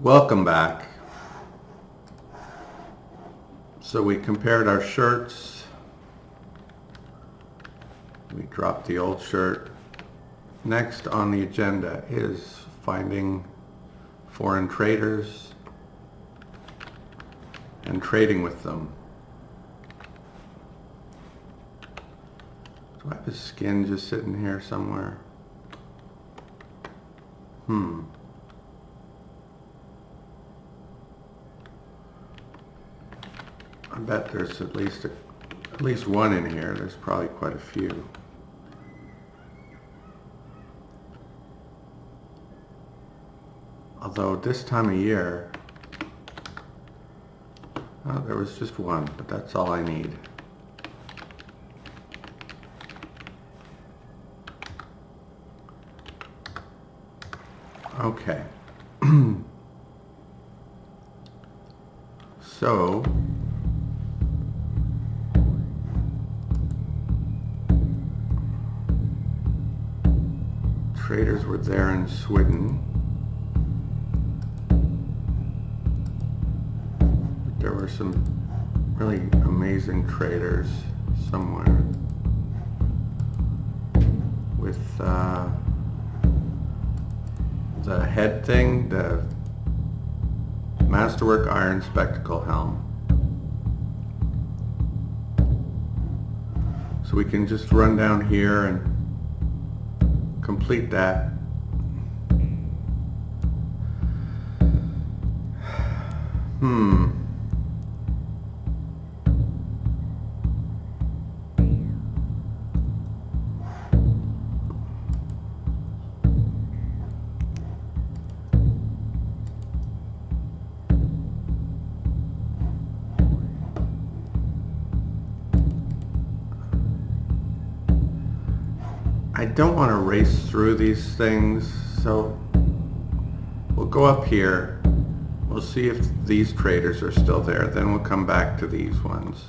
Welcome back. So we compared our shirts. We dropped the old shirt. Next on the agenda is finding foreign traders and trading with them. Do I have a skin just sitting here somewhere? I bet there's at least one in here. There's probably quite a few. Although this time of year, oh, there was just one, but that's all I need. Okay. So traders were there in Sweden. There were some really amazing traders somewhere with the head thing, the Masterwork Iron Spectacle helm. So we can just run down here and complete that. I don't want to race through these things, so we'll go up here. We'll see if these traders are still there. Then we'll come back to these ones.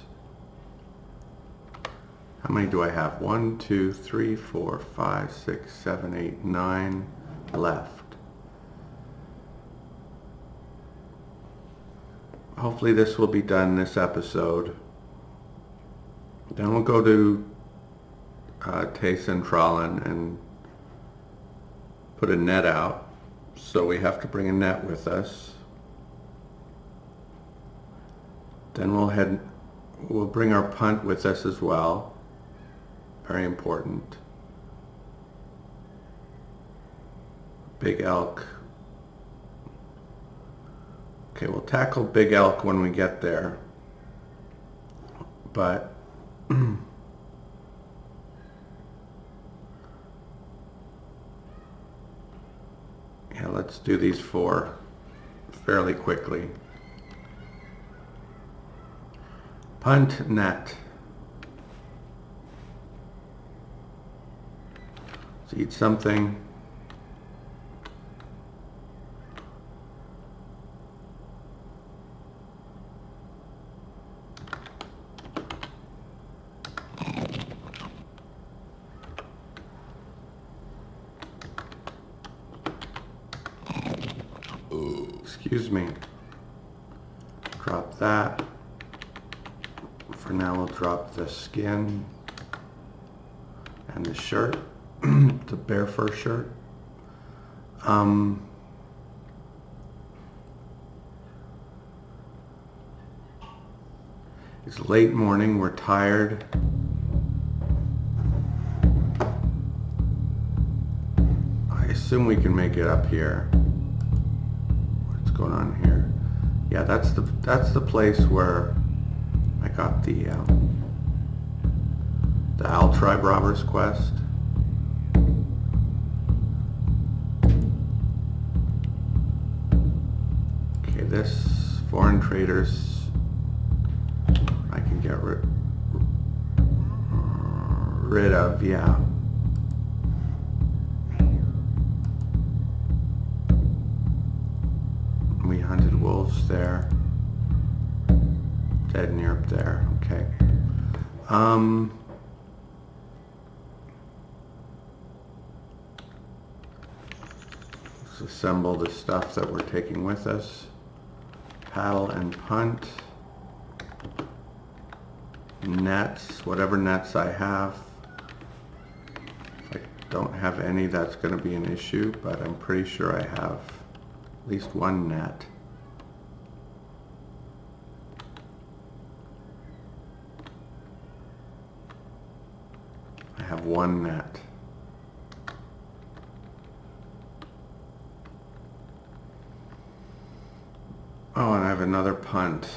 How many do I have? 1, 2, 3, 4, 5, 6, 7, 8, 9 left. Hopefully this will be done this episode. Then we'll go to Centralen and put a net out, so we have to bring a net with us. Then we'll bring our punt with us as well. Very important. Big elk. Okay, we'll tackle big elk when we get there, but yeah, let's do these 4 fairly quickly. Punt, net. Let's eat something. Excuse me. Drop that. For now we'll drop the skin and the shirt, the bear fur shirt. It's late morning, we're tired. I assume we can make it up here. What's going on here? Yeah, that's the place where I got the Owl Tribe Robbers quest. Okay, this foreign traders I can get rid of, yeah. We hunted wolves there. Dead near up there, okay. assemble the stuff that we're taking with us. Paddle and punt. Nets, whatever nets I have. If I don't have any, that's going to be an issue, but I'm pretty sure I have at least one net. I have one net. Oh, and I have another punt.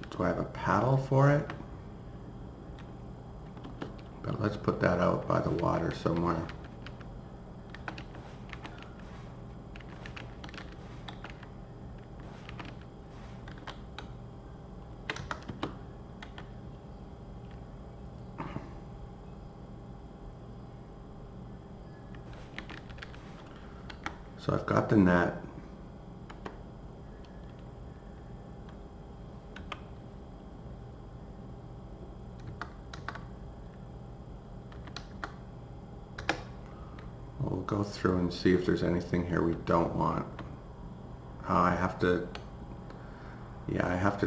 Do I have a paddle for it? But let's put that out by the water somewhere. So I've got the net. We'll go through and see if there's anything here we don't want. I have to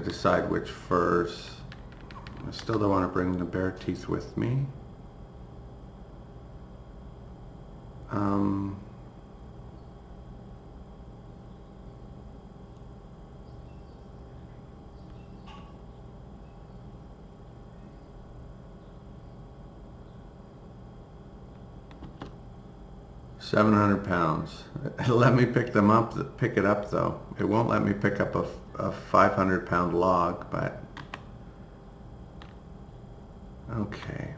decide which furs. I still don't want to bring the bear teeth with me. £700. Let me pick them up. Pick it up though. It won't let me pick up a 500-pound log, but okay.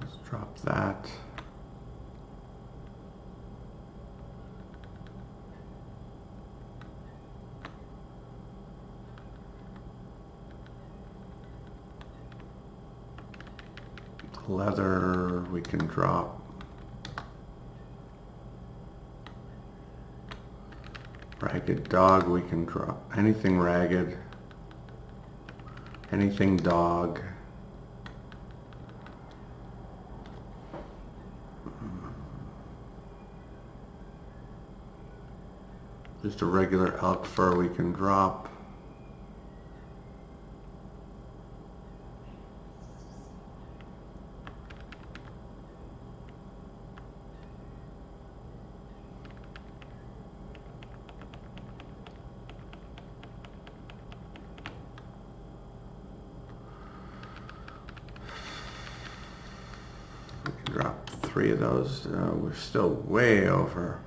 Let's drop that. Leather we can drop. Ragged dog we can drop. Anything ragged. Anything dog. Just a regular elk fur we can drop. Drop 3 of those. We're still way over.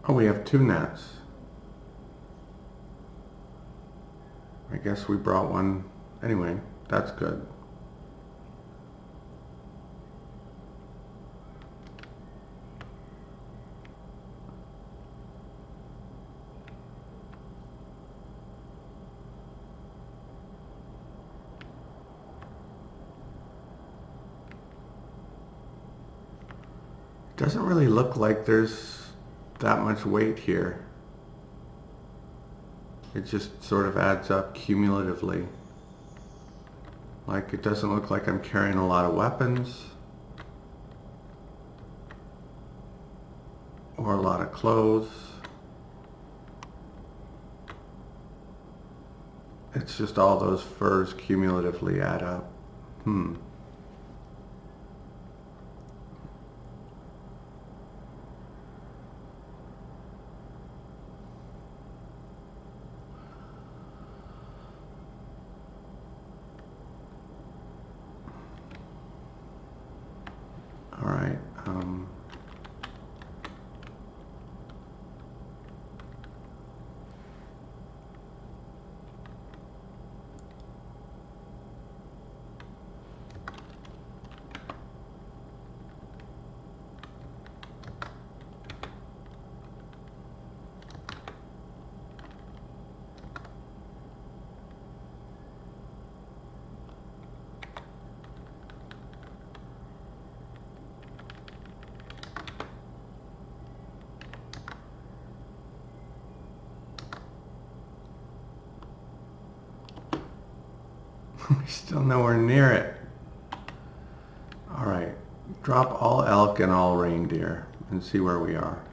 Oh, we have 2 nets. I guess we brought one. Anyway, that's good. Doesn't really look like there's that much weight here. It just sort of adds up cumulatively. Like, it doesn't look like I'm carrying a lot of weapons or a lot of clothes. It's just all those furs cumulatively add up. All right. We're still nowhere near it. All right, drop all elk and all reindeer and see where we are.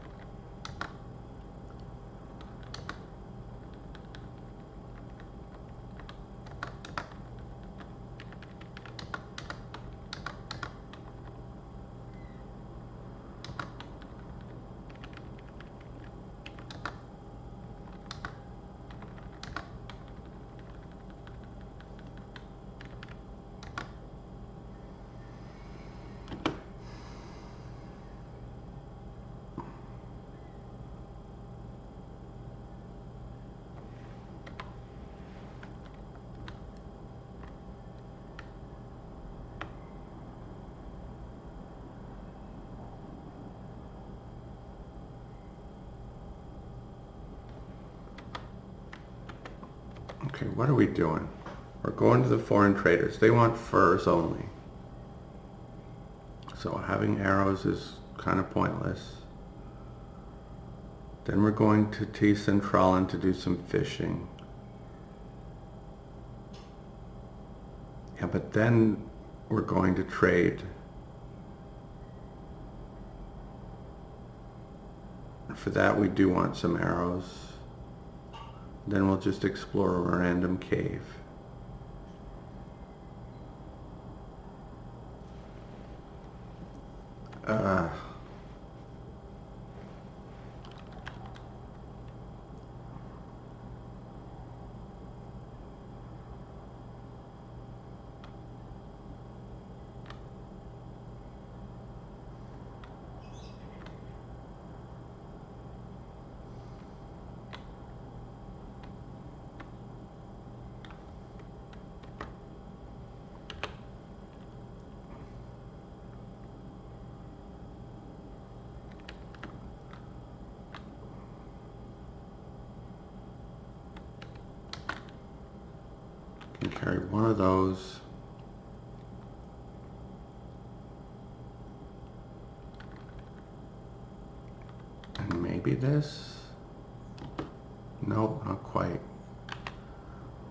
Okay, what are we doing? We're going to the foreign traders. They want furs only. So having arrows is kind of pointless. Then we're going to T Centralen to do some fishing. Yeah, but then we're going to trade. For that we do want some arrows. Then we'll just explore a random cave. Can carry one of those. And maybe this? Nope, not quite.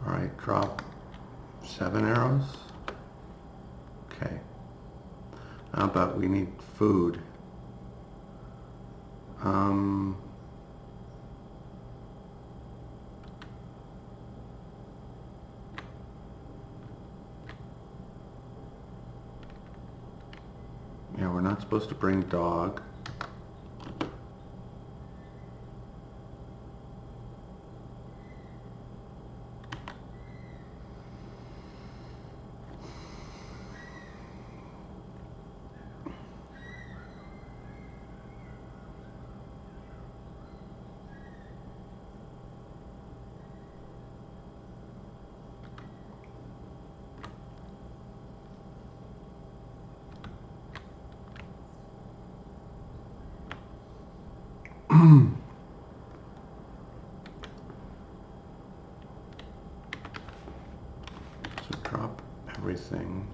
All right, drop 7 arrows. Okay. How about we need food? Yeah, we're not supposed to bring dog. So drop everything.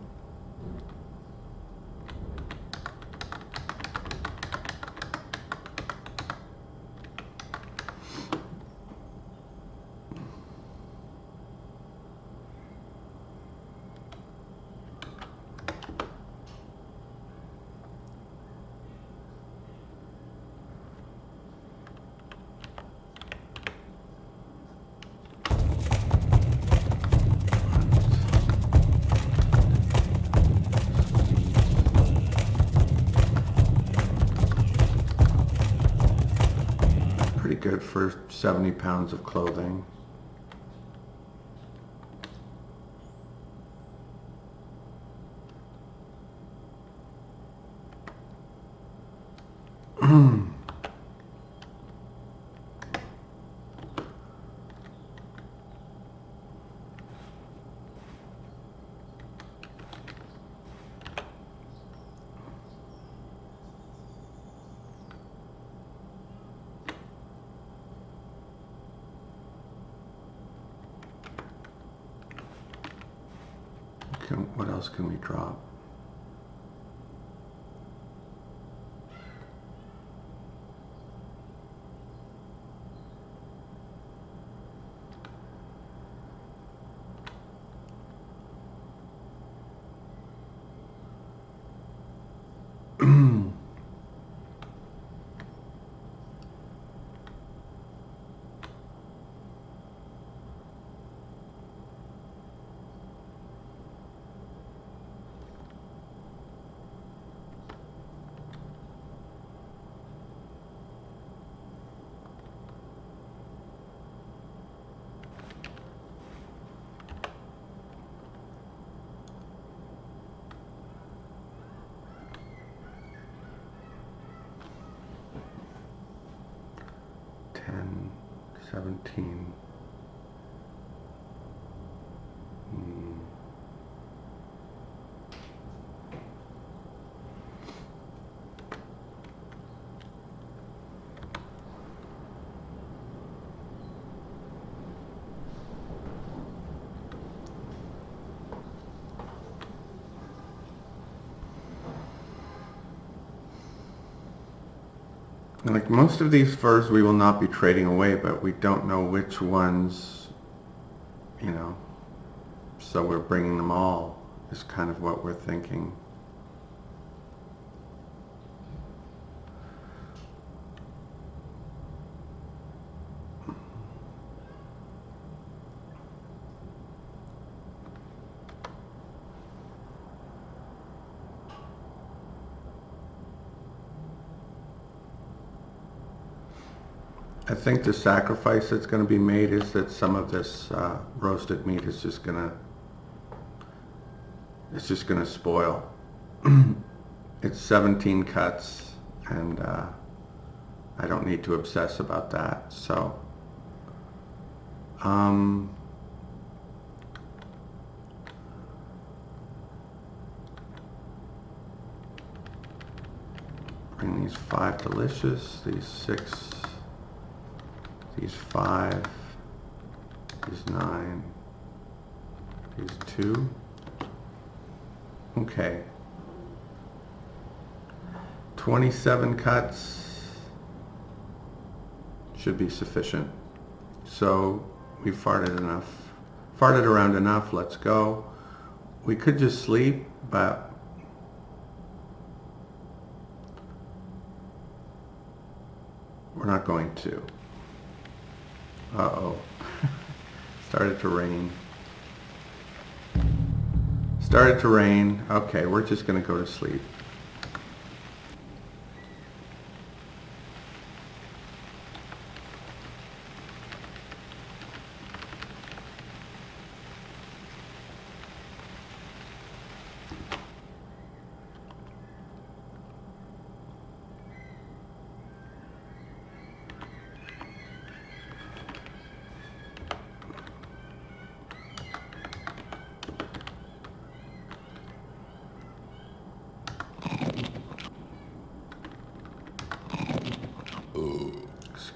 Pretty good for 70 pounds of clothing. What else can we drop? 17. Like most of these furs we will not be trading away, but we don't know which ones, you know, so we're bringing them all is kind of what we're thinking. I think the sacrifice that's going to be made is that some of this roasted meat is just going to spoil. It's 17 cuts, and I don't need to obsess about that. So, bring these 5 delicious, these 6. These 5, these 9, these 2. Okay. 27 cuts should be sufficient. So we farted around enough, let's go. We could just sleep, but we're not going to. Uh-oh. Started to rain. Okay, we're just going to go to sleep.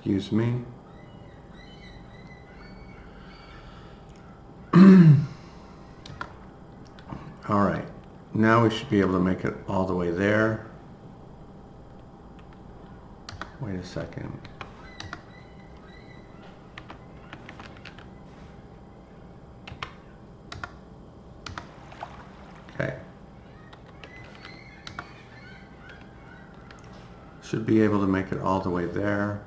Excuse me. All right, now we should be able to make it all the way there. Wait a second. Okay. Should be able to make it all the way there.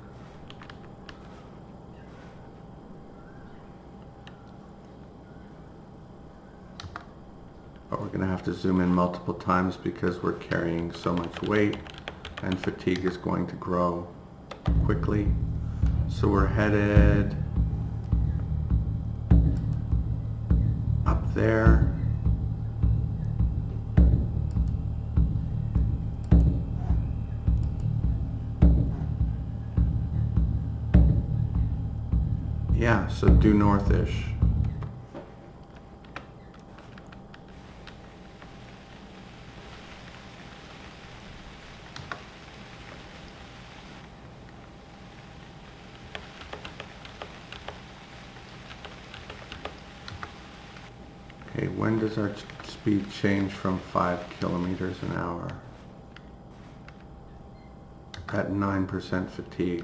But we're going to have to zoom in multiple times because we're carrying so much weight and fatigue is going to grow quickly. So we're headed up there. Yeah, so due northish. Okay, when does our speed change from 5 kilometers an hour? At 9% fatigue.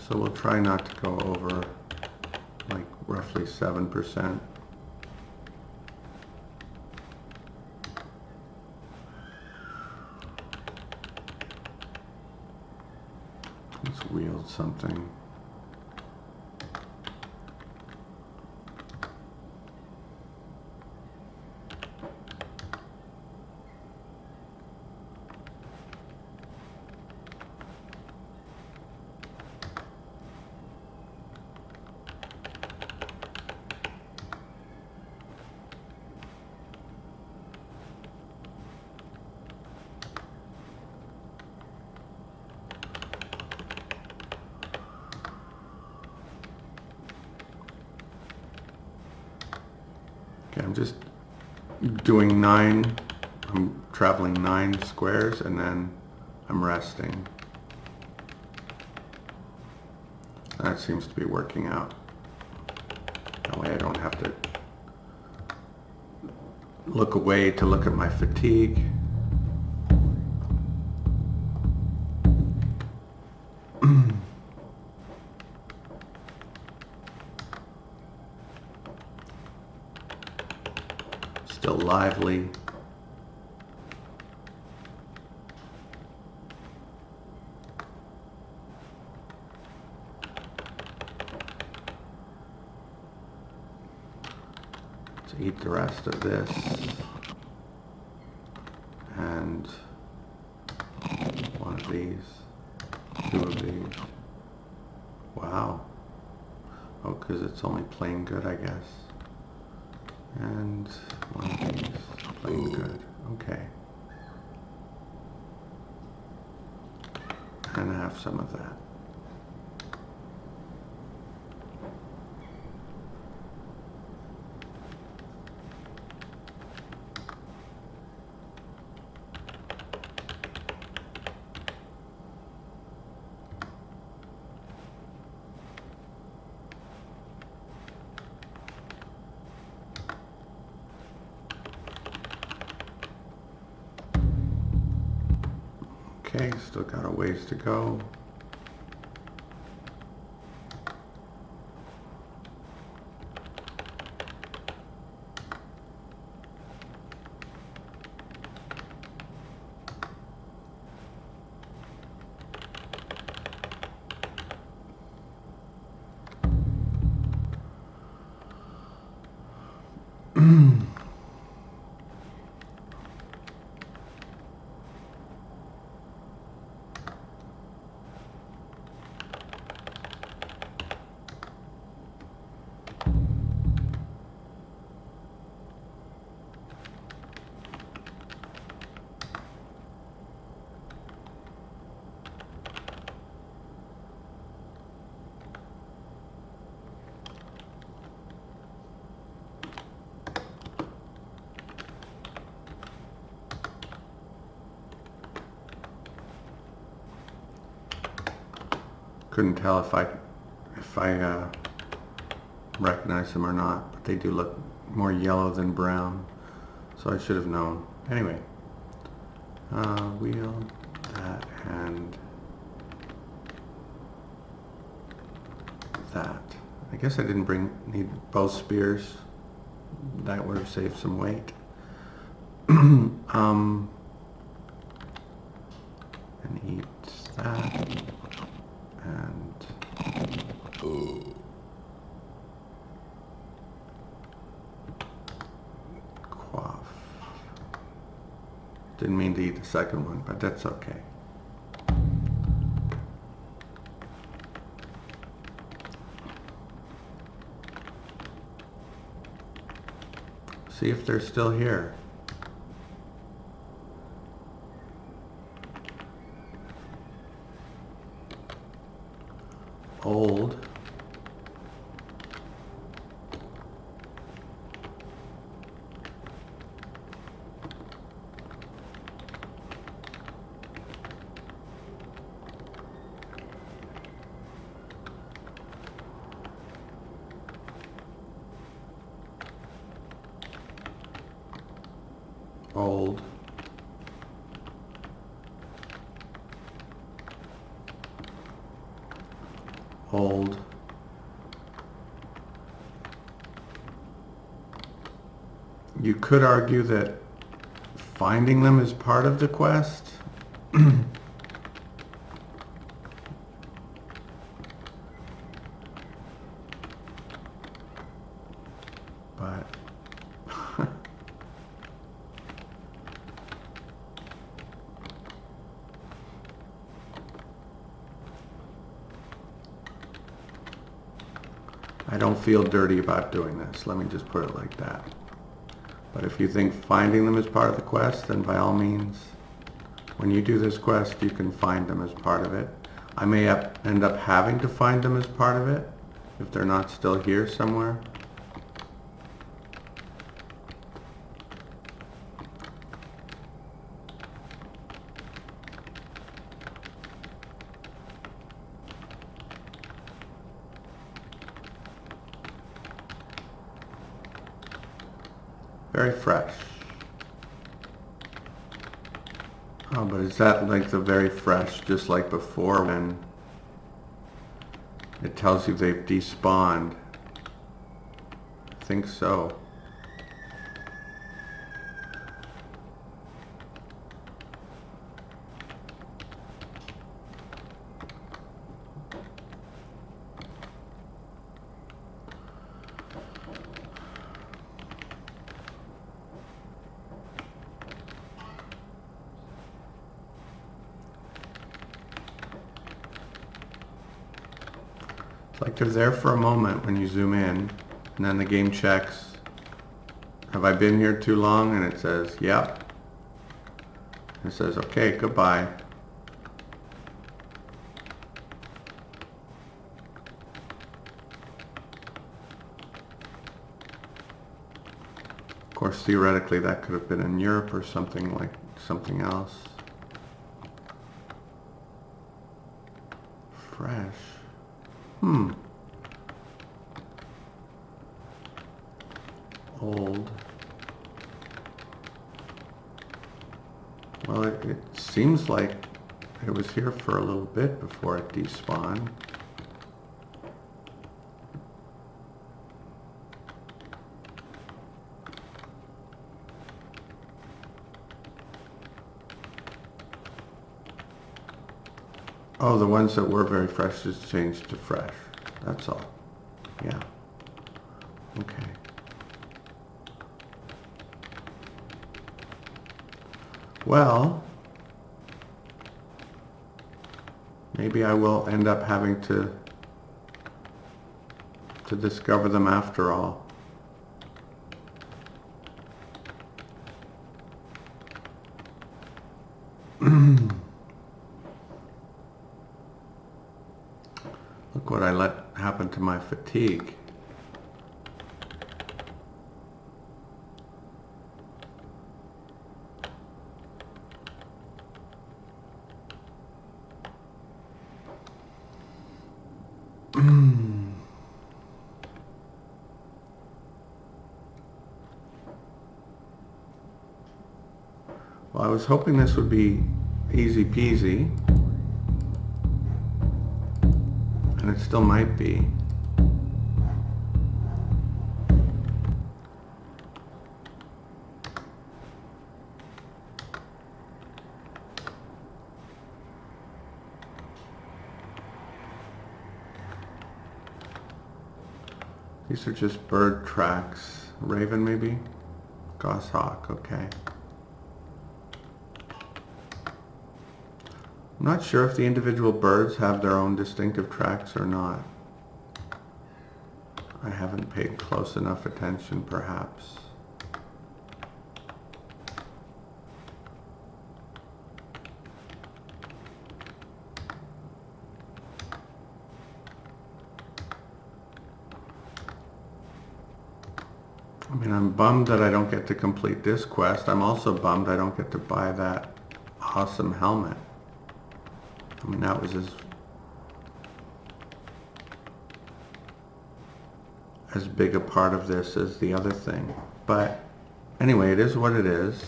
So we'll try not to go over like roughly 7%. Let's wield something. I'm just doing 9, I'm traveling 9 squares and then I'm resting. That seems to be working out. That way I don't have to look away to look at my fatigue. Still lively. Let's eat the rest of this. And one of these, 2 of these. Wow. Oh, because it's only plain good, I guess. And one of these, plain good. Okay. And have some of that. Okay, still got a ways to go. Couldn't tell if I recognize them or not, but they do look more yellow than brown, so I should have known. Anyway, wheel, that, and that. I guess I didn't need both spears. That would have saved some weight. And eat that. And quaff. Didn't mean to eat the second one, but that's okay. See if they're still here. Old. Old. Old. You could argue that finding them is part of the quest. But I don't feel dirty about doing this. Let me just put it like that. But if you think finding them is part of the quest, then by all means, when you do this quest, you can find them as part of it. I may end up having to find them as part of it, if they're not still here somewhere. Very fresh. Oh, but is that like the very fresh, just like before when it tells you they've despawned? I think so. It's like they're there for a moment when you zoom in, and then the game checks, have I been here too long? And it says, yep. It says, okay, goodbye. Of course, theoretically, that could have been in Europe or something like something else. Fresh. Old. Well, it seems like it was here for a little bit before it despawned. Oh, the ones that were very fresh just changed to fresh. That's all. Yeah. Okay. Well, maybe I will end up having to discover them after all. Look what I let happen to my fatigue. Well, I was hoping this would be easy peasy, and it still might be. These are just bird tracks. Raven maybe? Goshawk, okay. I'm not sure if the individual birds have their own distinctive tracks or not. I haven't paid close enough attention, perhaps. I mean, I'm bummed that I don't get to complete this quest. I'm also bummed I don't get to buy that awesome helmet. I mean, that was as big a part of this as the other thing. But anyway, it is what it is.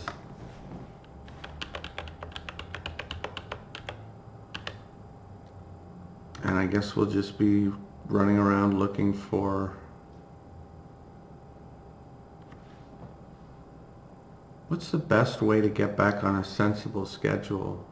And I guess we'll just be running around looking for... What's the best way to get back on a sensible schedule?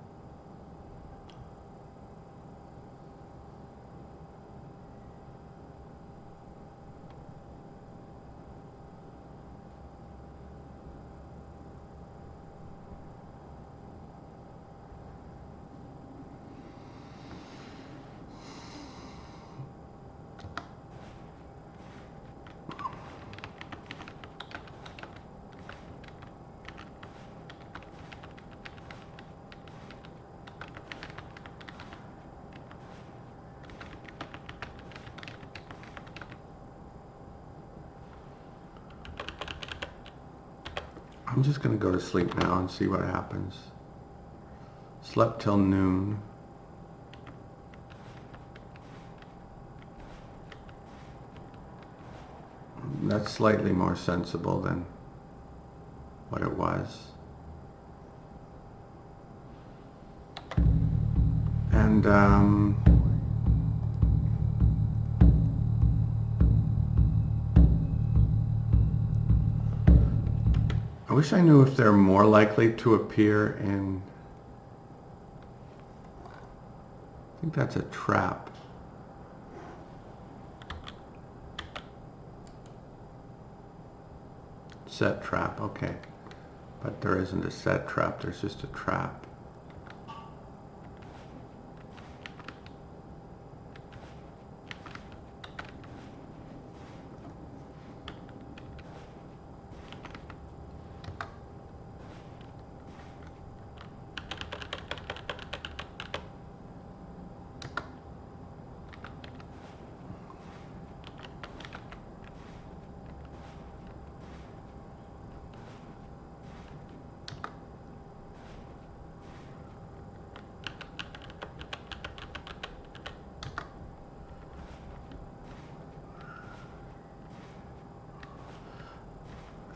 I'm just going to go to sleep now and see what happens. Slept till noon. That's slightly more sensible than what it was. And I wish I knew if they're more likely to appear in, I think that's a trap. Set trap, okay. But there isn't a set trap, there's just a trap.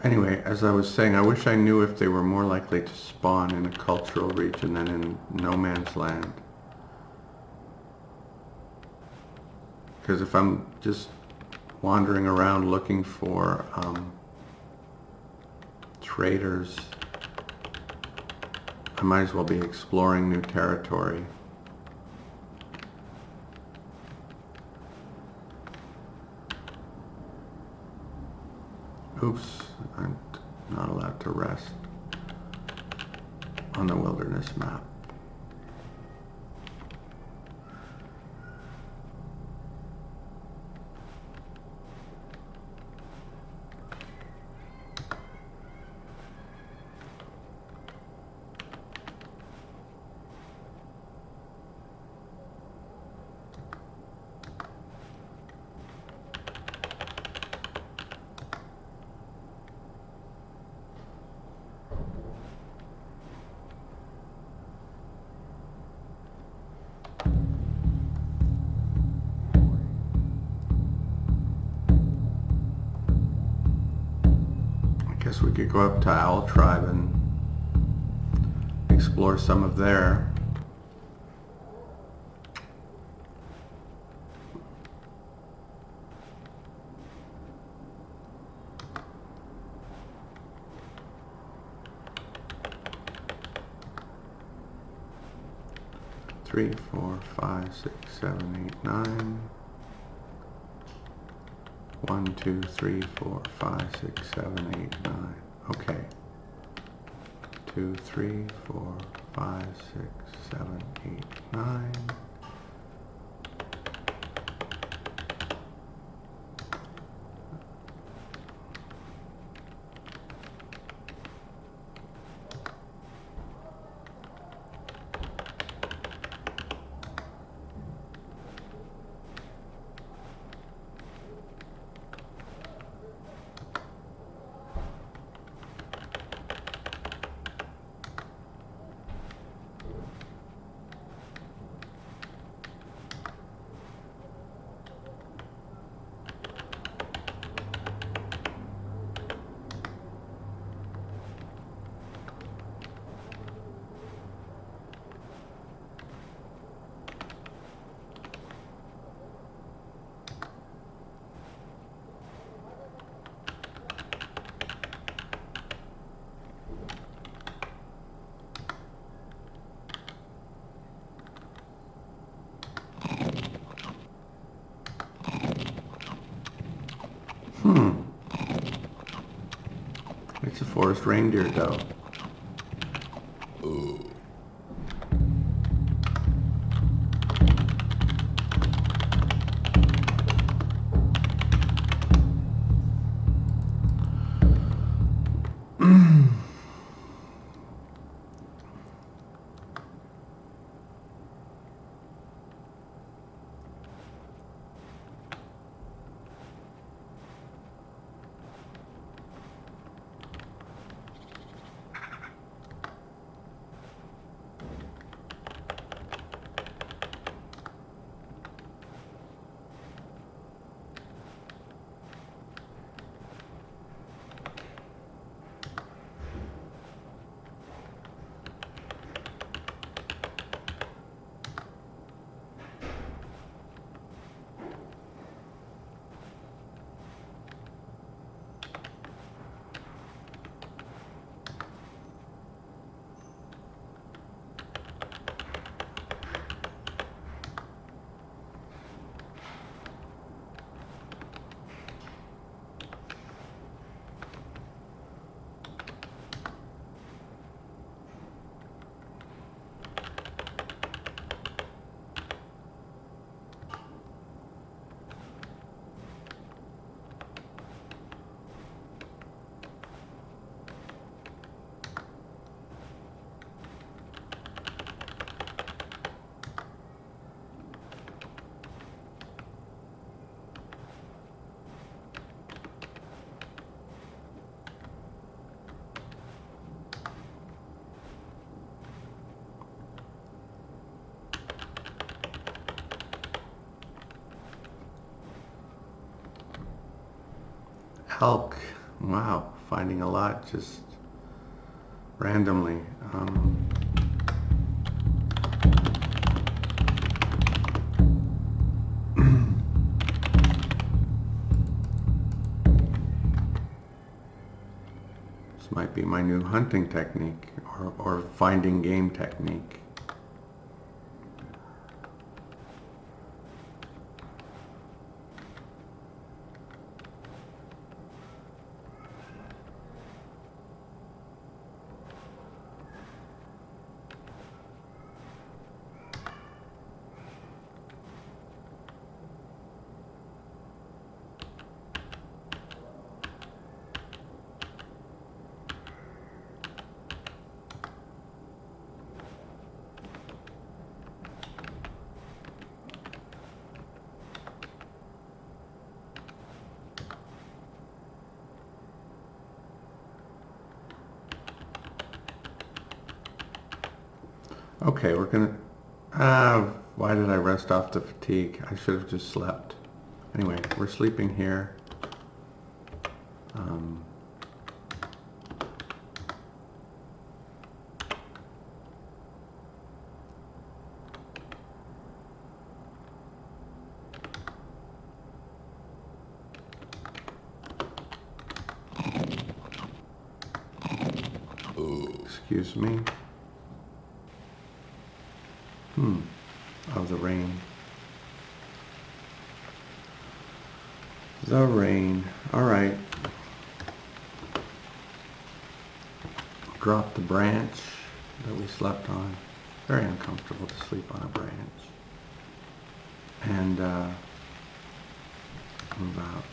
Anyway, as I was saying, I wish I knew if they were more likely to spawn in a cultural region than in no man's land. Because if I'm just wandering around looking for traders, I might as well be exploring new territory. Oops, I'm not allowed to rest on the wilderness map. Guess we could go up to Owl Tribe and explore some of there. Three, 4, 5, 6, 7, 8, 9. 1, 2, 3, 4, 5, 6, 7, 8, 9. Okay. 2, 3, 4, 5, 6, 7, 8, 9. It's a forest reindeer doe. Elk. Wow, finding a lot just randomly. This might be my new hunting technique or finding game technique. Okay, we're gonna, why did I rest off the fatigue? I should have just slept. Anyway, we're sleeping here. Excuse me. Oh, the rain. The rain. All right. Drop the branch that we slept on. Very uncomfortable to sleep on a branch. And move out.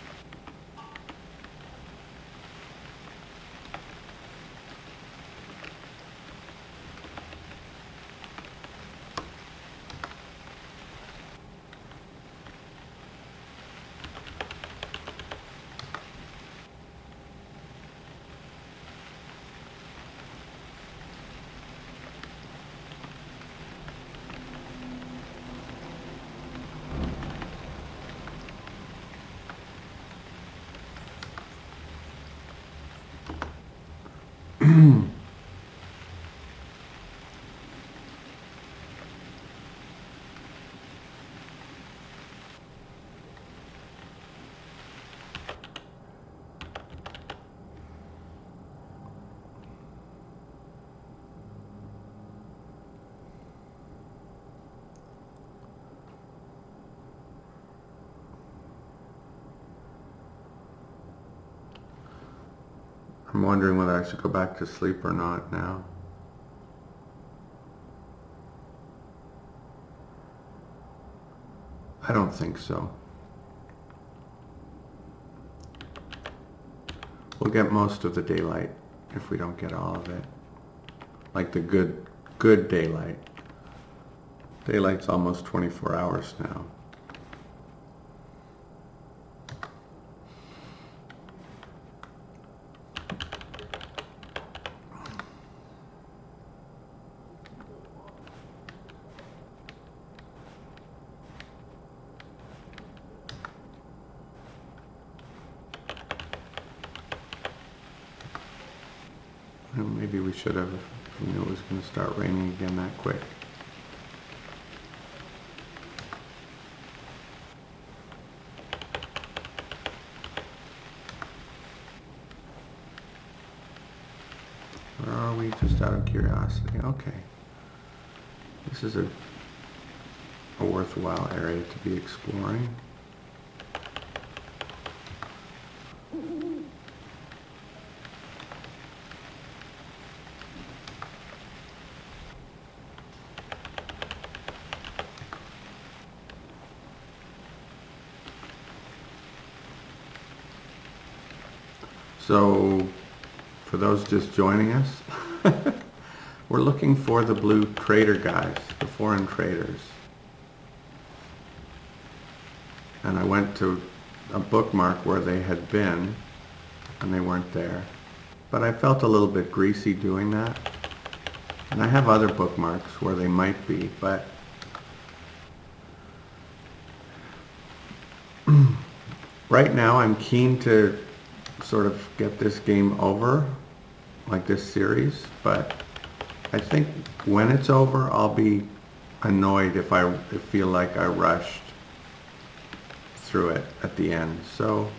I'm wondering whether I should go back to sleep or not now. I don't think so. We'll get most of the daylight if we don't get all of it. Like the good daylight. Daylight's almost 24 hours now. Maybe we should have, if we knew it was going to start raining again that quick. Where are we? Just out of curiosity. Okay. This is a worthwhile area to be exploring. So, for those just joining us, we're looking for the blue trader guys, the foreign traders. And I went to a bookmark where they had been, and they weren't there. But I felt a little bit greasy doing that. And I have other bookmarks where they might be, but right now I'm keen to sort of get this game over, like this series, but I think when it's over, I'll be annoyed if I feel like I rushed through it at the end. So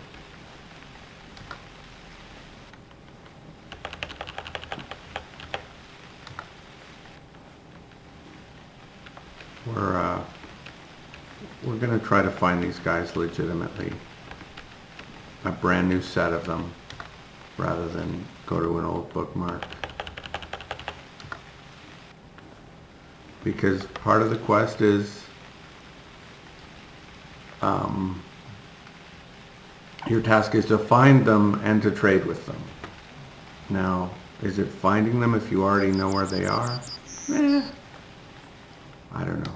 we're going to try to find these guys legitimately, a brand new set of them, rather than go to an old bookmark. Because part of the quest is your task is to find them and to trade with them. Now, is it finding them if you already know where they are? I don't know.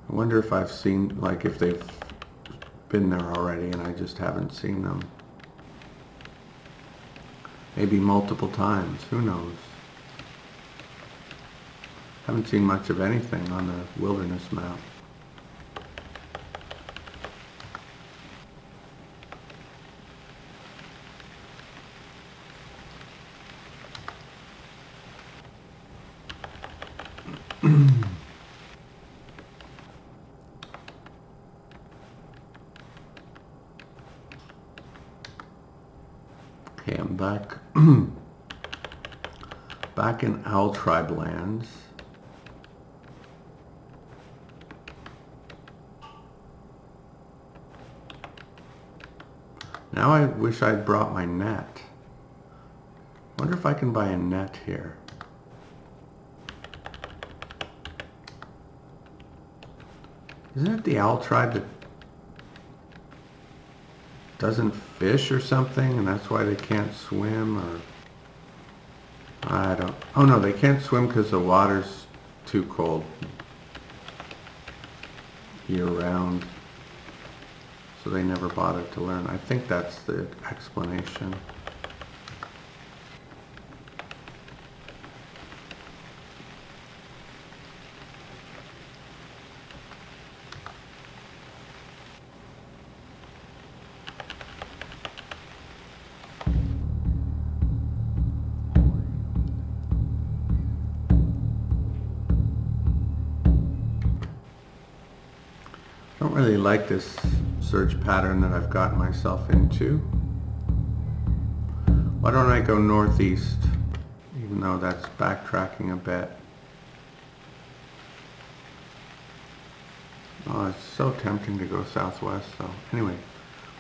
I wonder if I've seen, like, if they've been there already and I just haven't seen them. Maybe multiple times, who knows? Haven't seen much of anything on the wilderness map. Okay, I'm back back in Owl Tribe lands. Now I wish I'd brought my net. Wonder if I can buy a net here. Isn't it the Owl Tribe that doesn't fish or something, and that's why they can't swim? Or I don't. Oh no, they can't swim because the water's too cold year round, so they never bothered to learn. I think that's the explanation. I don't really like this search pattern that I've gotten myself into. Why don't I go northeast, even though that's backtracking a bit? Oh, it's so tempting to go southwest, so anyway,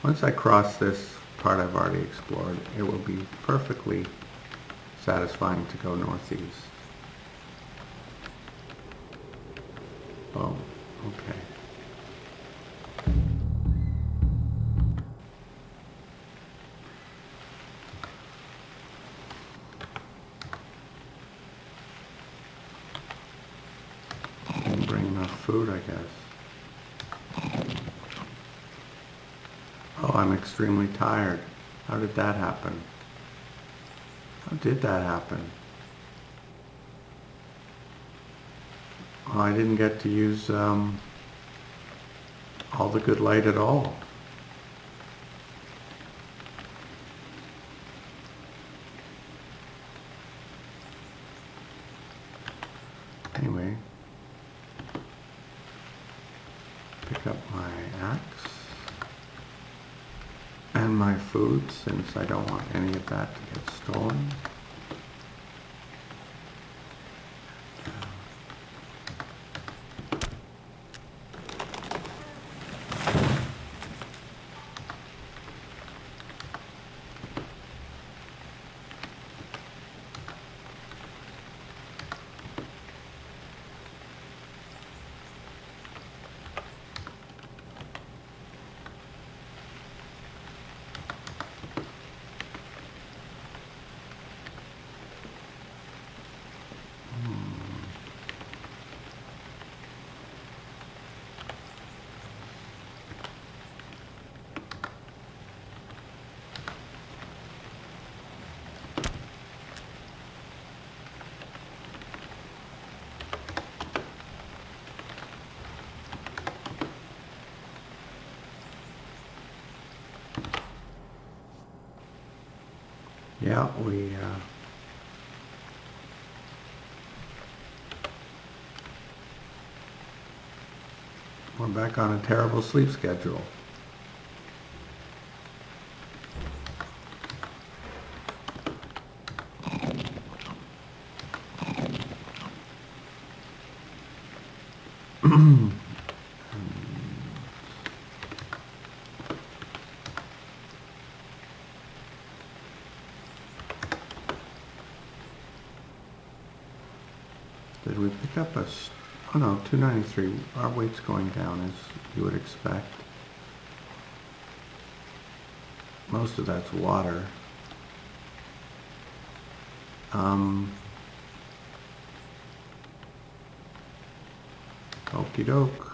once I cross this part I've already explored, it will be perfectly satisfying to go northeast. Oh, okay. Didn't bring enough food, I guess. Oh, I'm extremely tired. How did that happen? How did that happen? Oh, I didn't get to use all the good light at all. Anyway, pick up my axe and my food, since I don't want any of that to get stolen. Yeah, we're back on a terrible sleep schedule. Did we pick up oh no, 293. Our weight's going down as you would expect. Most of that's water. Okie doke.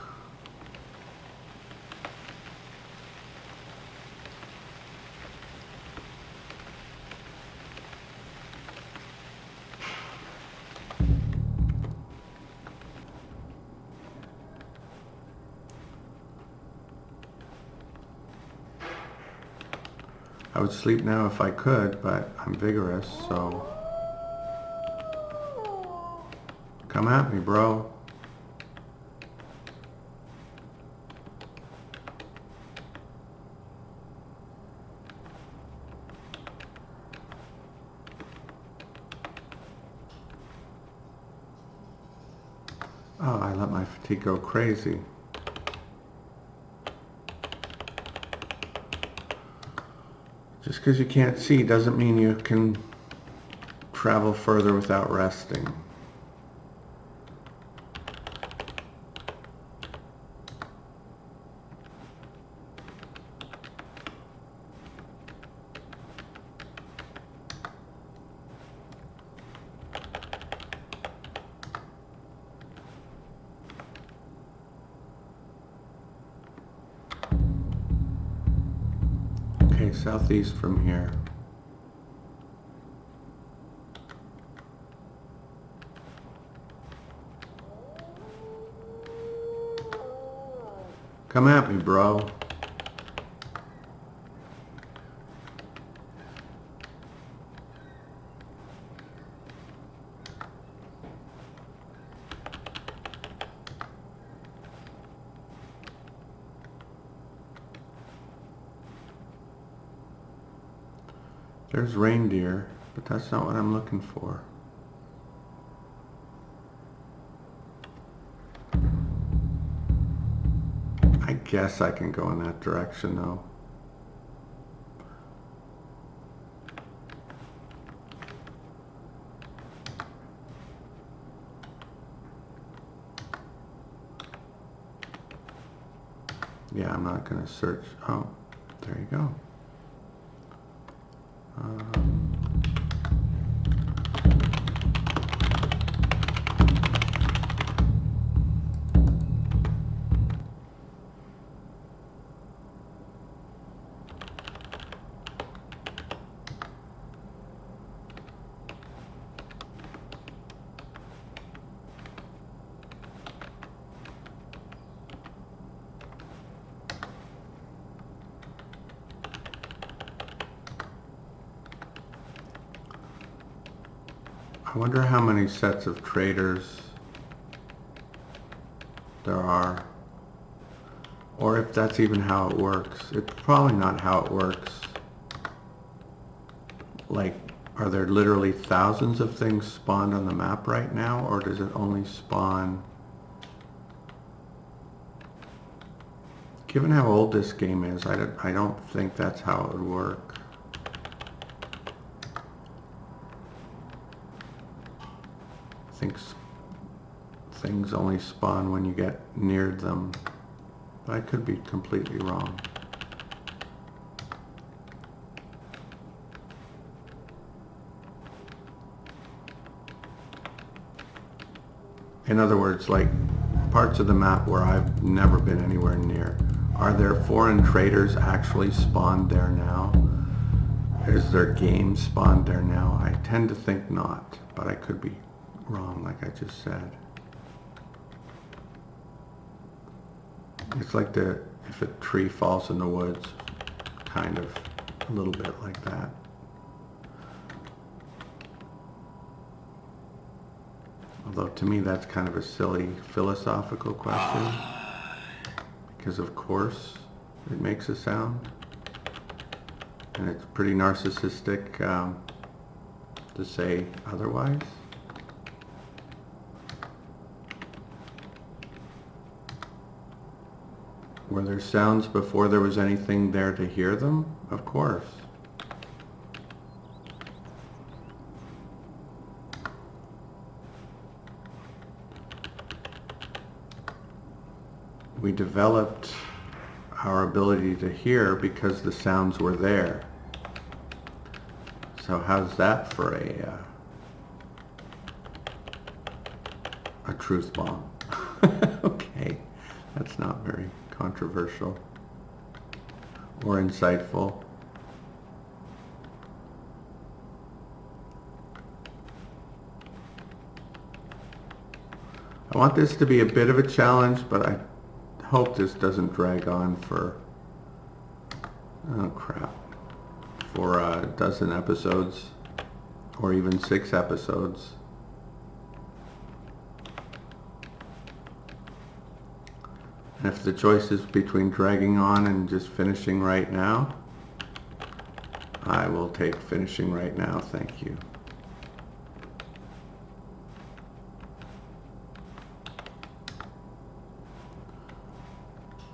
I would sleep now if I could, but I'm vigorous, so come at me, bro. Oh, I let my fatigue go crazy. Just because you can't see doesn't mean you can travel further without resting. Okay, southeast from here. Come at me, bro. There's reindeer, but that's not what I'm looking for. I guess I can go in that direction though. Yeah, I'm not going to search. Oh, there you go. I wonder how many sets of traders there are, or if that's even how it works. It's probably not how it works. Like, are there literally thousands of things spawned on the map right now, or does it only spawn... Given how old this game is, I don't think that's how it would work. I think things only spawn when you get near them. But I could be completely wrong. In other words, like parts of the map where I've never been anywhere near. Are there foreign traders actually spawned there now? Is there games spawned there now? I tend to think not, but I could be wrong, like I just said. It's like if a tree falls in the woods, kind of a little bit like that. Although to me that's kind of a silly philosophical question, because of course it makes a sound, and it's pretty narcissistic to say otherwise. Were there sounds before there was anything there to hear them? Of course. We developed our ability to hear because the sounds were there. So how's that for a truth bomb? Okay, that's not very controversial or insightful. I want this to be a bit of a challenge, but I hope this doesn't drag on for, oh crap, for a dozen episodes or even 6 episodes. And if the choice is between dragging on and just finishing right now, I will take finishing right now, thank you.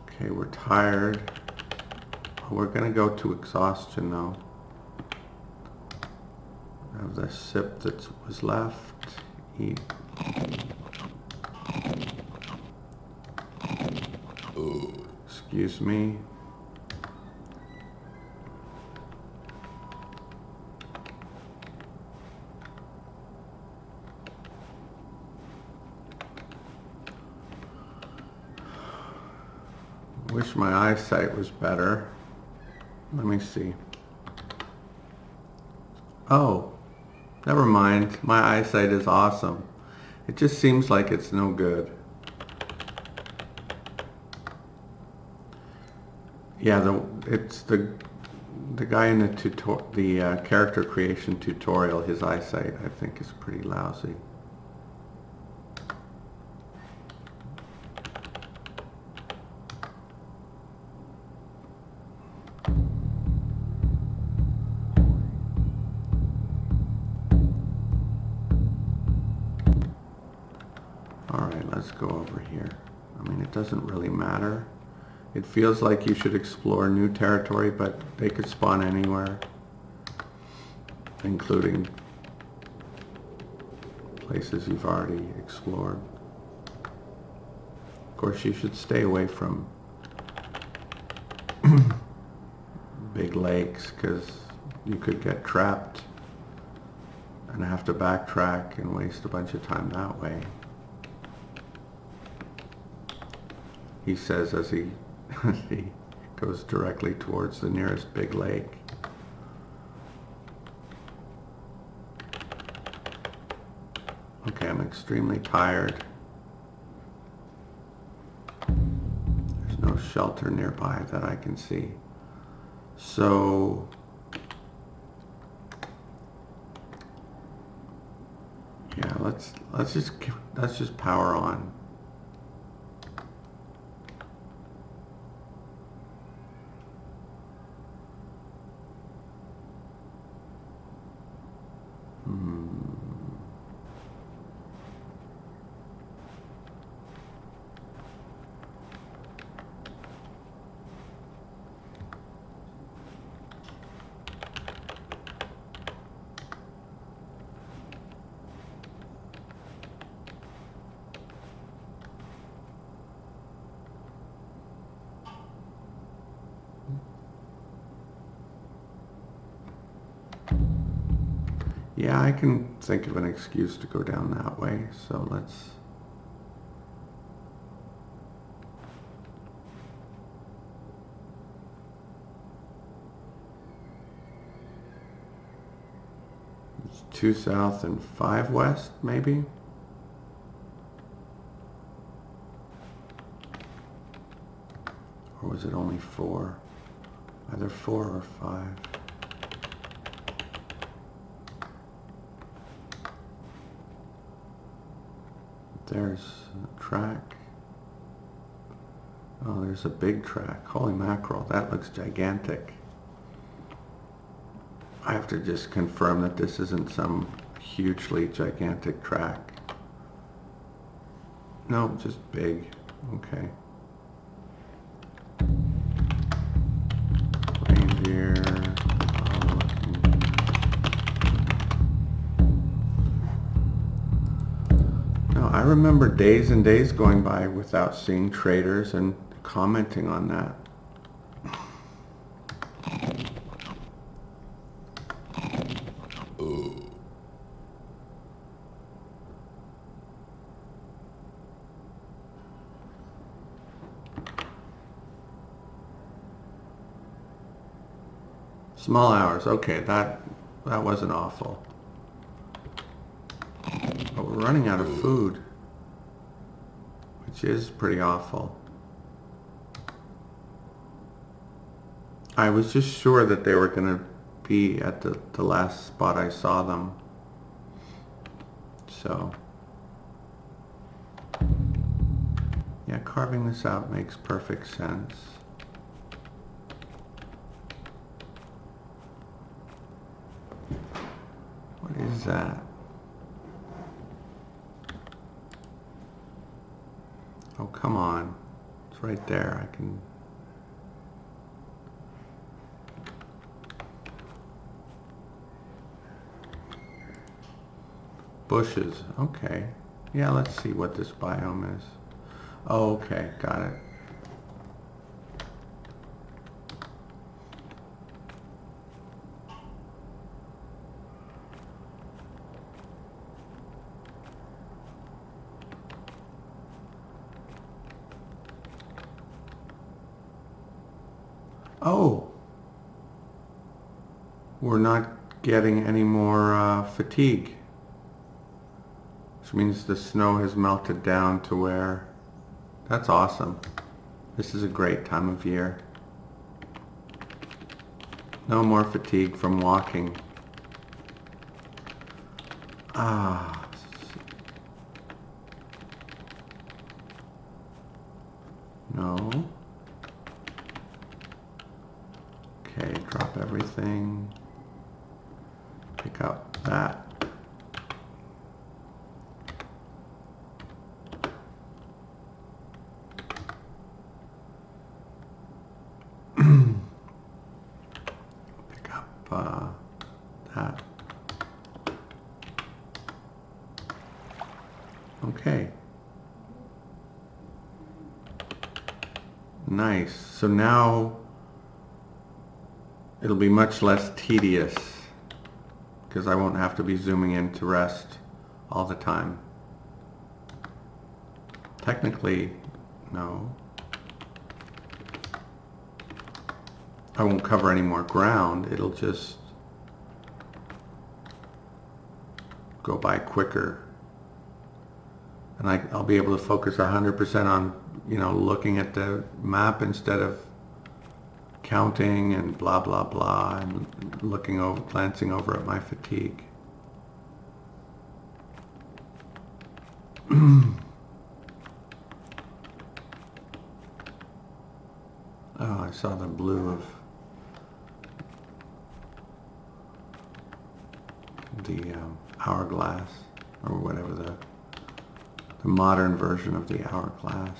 Okay, we're tired. We're going to go to exhaustion though. Have the sip that was left. Eat. Excuse me. Wish my eyesight was better. Let me see. Oh, never mind. My eyesight is awesome. It just seems like it's no good. Yeah, it's the guy in the character creation tutorial. His eyesight, I think, is pretty lousy. Let's go over here. I mean, it doesn't really matter. It feels like you should explore new territory, but they could spawn anywhere, including places you've already explored. Of course, you should stay away from big lakes, because you could get trapped and have to backtrack and waste a bunch of time that way. He says as he goes directly towards the nearest big lake. Okay, I'm extremely tired. There's no shelter nearby that I can see. So yeah, let's just power on. Yeah, I can think of an excuse to go down that way, so let's... It's 2 south and 5 west, maybe? Or was it only 4? Either 4 or 5. There's a track. Oh, there's a big track. Holy mackerel, that looks gigantic. I have to just confirm that this isn't some hugely gigantic track. No, just big. Okay. Reindeer. No, I remember days and days going by without seeing traders and commenting on that. Small hours, okay, that wasn't awful. But we're running out of food, which is pretty awful. I was just sure that they were going to be at the last spot I saw them. So, yeah, carving this out makes perfect sense. What is that? Oh, come on. It's right there. I can... Bushes. Okay. Yeah, let's see what this biome is. Oh, okay. Got it. Oh, we're not getting any more fatigue, which means the snow has melted down to where, that's awesome. This is a great time of year. No more fatigue from walking. Ah. No. Okay, drop everything. Pick up that. Pick up that. Okay. Nice. So now it'll be much less tedious because I won't have to be zooming in to rest all the time. Technically, no. I won't cover any more ground. It'll just go by quicker. And I'll be able to focus 100% on, looking at the map instead of counting and blah, blah, blah, and glancing over at my fatigue. Oh, I saw the blue of the hourglass, or whatever the modern version of the hourglass.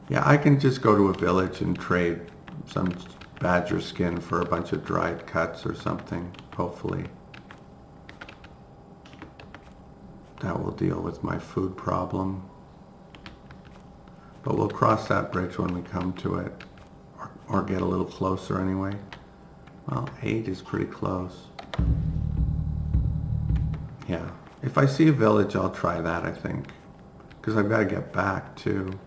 Yeah, I can just go to a village and trade some badger skin for a bunch of dried cuts or something, hopefully. That will deal with my food problem. But we'll cross that bridge when we come to it, or get a little closer anyway. Well, 8 is pretty close. Yeah, if I see a village, I'll try that, I think. Because I've got to get back, too.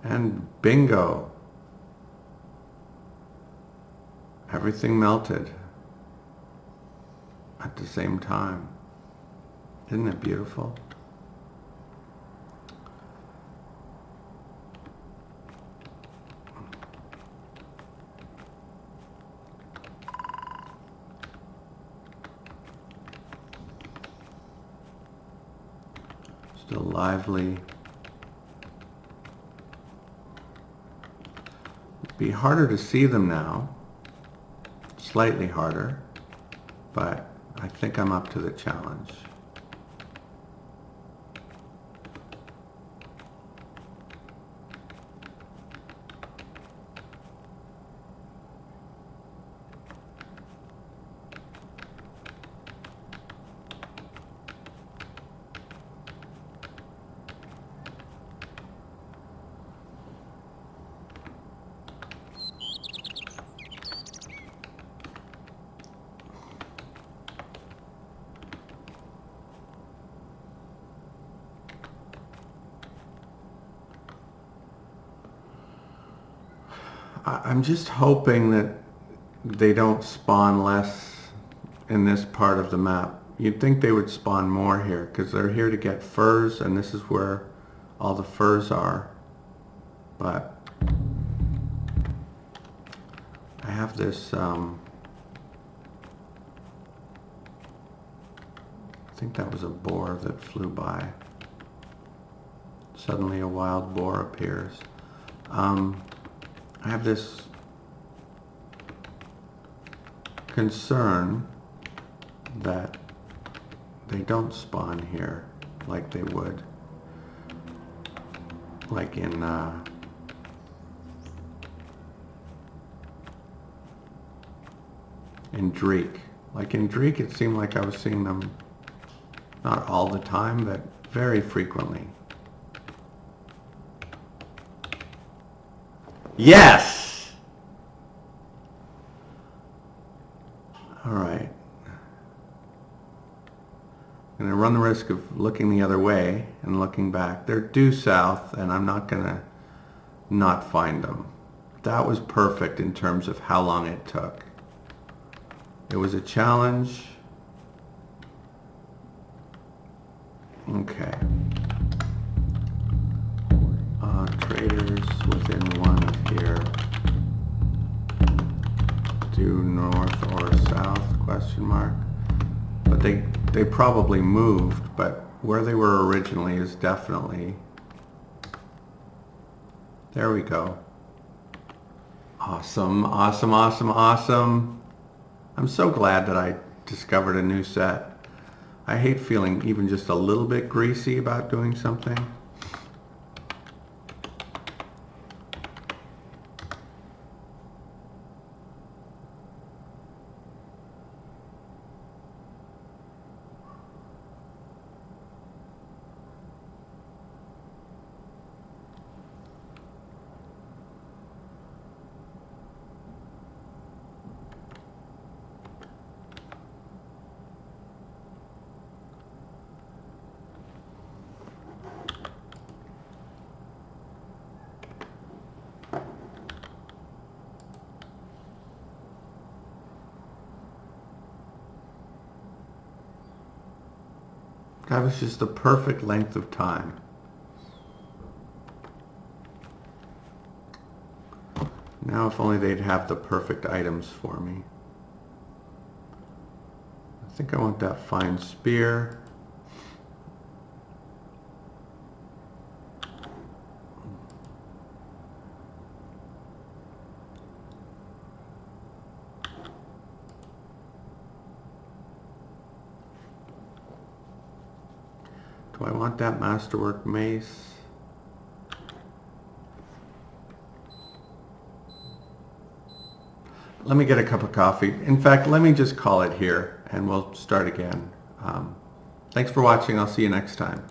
And bingo! Everything melted at the same time. Isn't it beautiful? Still lively. It'd be harder to see them now. Slightly harder, but I think I'm up to the challenge. I'm just hoping that they don't spawn less in this part of the map. You'd think they would spawn more here because they're here to get furs, and this is where all the furs are. But I have this, I think that was a boar that flew by. Suddenly a wild boar appears. I have this concern that they don't spawn here like they would, like in Dreek. Like in Dreek, it seemed like I was seeing them not all the time, but very frequently. Yes! All right. I'm going to run the risk of looking the other way and looking back. They're due south, and I'm not going to not find them. That was perfect in terms of how long it took. It was a challenge. Okay. Traders within one of here. Due north or south, question mark. But they probably moved, but where they were originally is definitely... There we go. Awesome, awesome, awesome, awesome. I'm so glad that I discovered a new set. I hate feeling even just a little bit greasy about doing something. That was just the perfect length of time. Now if only they'd have the perfect items for me. I think I want that fine spear. Do I want that masterwork mace? Let me get a cup of coffee. In fact, let me just call it here and we'll start again. Thanks for watching. I'll see you next time.